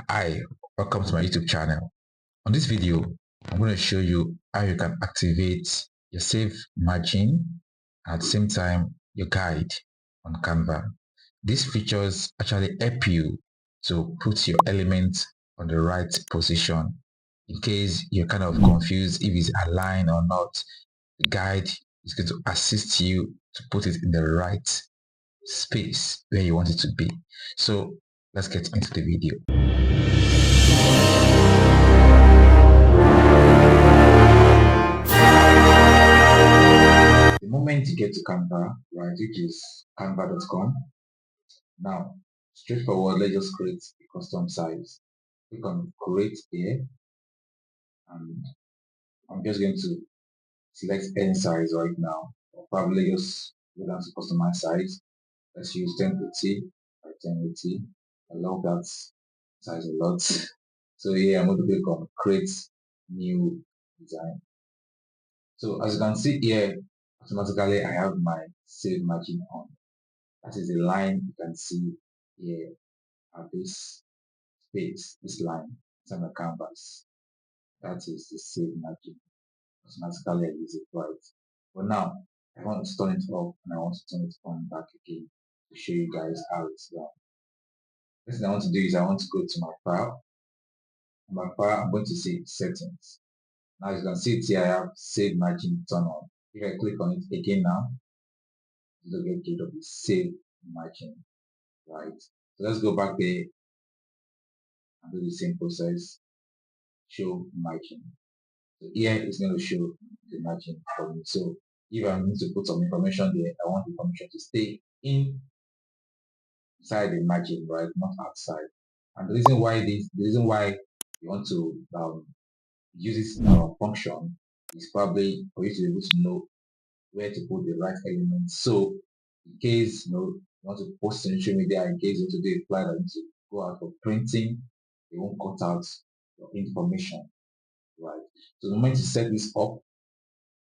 Hi, welcome to my YouTube channel. On this video, I'm going to show you how you can activate your save margin at the same time your guide on Canva. These features actually help you to put your elements on the right position. In case you're kind of confused if it's aligned or not, the guide is going to assist you to put it in the right space where you want it to be. So let's get into the video. The moment you get to Canva, right, which is canva.com, now straightforward, let's just create a custom size. Click on create here, and I'm just going to select any size right now, or probably just go down to customize size. Let's use 1080 by 1080. I love that size a lot. So here I'm going to click on create new design. So as you can see here, automatically I have my save margin on. That is the line you can see here at this space, this line inside my canvas. That is the save margin. Automatically I use it right. But now I want to turn it off and I want to turn it on back again to show you guys how it's done. Next thing I want to do is I want to go to my file. On my file, I'm going to see settings. Now as you can see it here, I have save margin turn on. If I click on it again now, it will get rid of the save margin, right? So let's go back there and do the same process, show margin. So here it's going to show the margin for me. So if I need to put some information there, I want the information to stay inside the margin, right, not outside. And the reason why you want to use this function is probably for you to be able to know where to put the right elements. So in case you want to post on social media, in case you want to do a flyer that needs to go out for printing, they won't cut out your information, right? So the moment you set this up,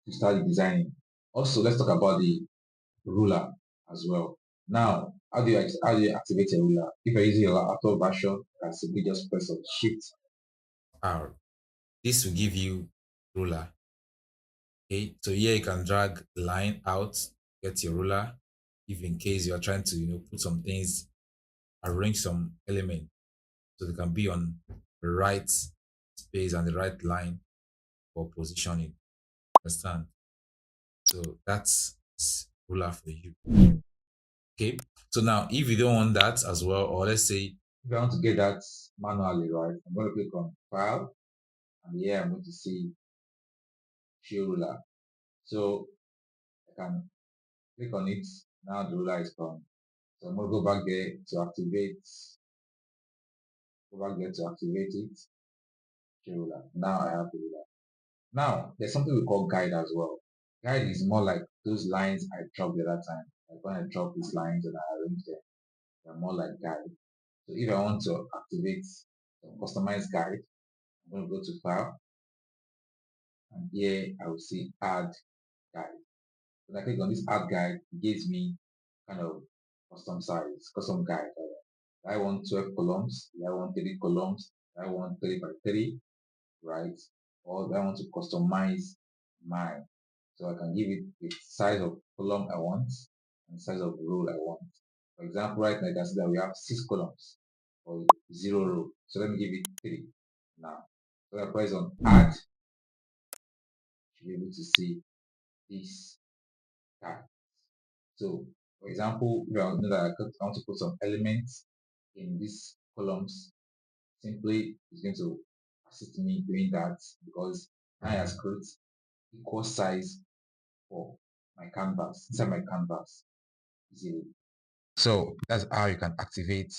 you start designing. Also, let's talk about the ruler as well. Now, how do you activate a ruler? If you're using your laptop version, you can simply just press on Shift R. This will give you ruler. Okay, so here you can drag the line out, get your ruler. If in case you are trying to put some things, arrange some element so they can be on the right space and the right line for positioning. Understand? So that's ruler for you. Okay, so now if you don't want that as well, or let's say if I want to get that manually, right, I'm going to click on file, and here I'm going to see show ruler. So I can click on it. Now the ruler is gone. So I'm going to go back there to activate it. Show ruler. Now I have the ruler. Now there's something we call guide as well. Guide is more like those lines I dropped the other time. Like when I drop these lines and I arrange them, they're more like guide. So if I want to activate customize guide, I'm going to go to file, and here I will see add guide. When I click on this add guide, it gives me kind of custom guide. I want 12 columns, I want 3 columns, I want 3 by 3, right? Or I want to customize mine. So I can give it the size of column I want and size of row I want. For example, right now you can see that we have 6 columns or 0 row. So let me give it 3 now. So I press on add, to be able to see this tag. So for example, if I know that I want to put some elements in these columns, simply it's going to assist me doing that because I has created equal size for my canvas inside my canvas. So that's how you can activate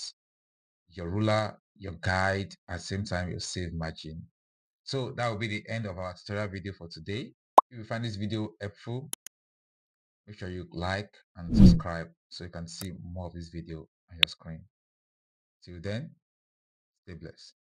your ruler, your guide, at the same time your save margin. So that will be the end of our tutorial video for today. If you find this video helpful, make sure you like and subscribe so you can see more of this video on your screen. Till then, stay blessed.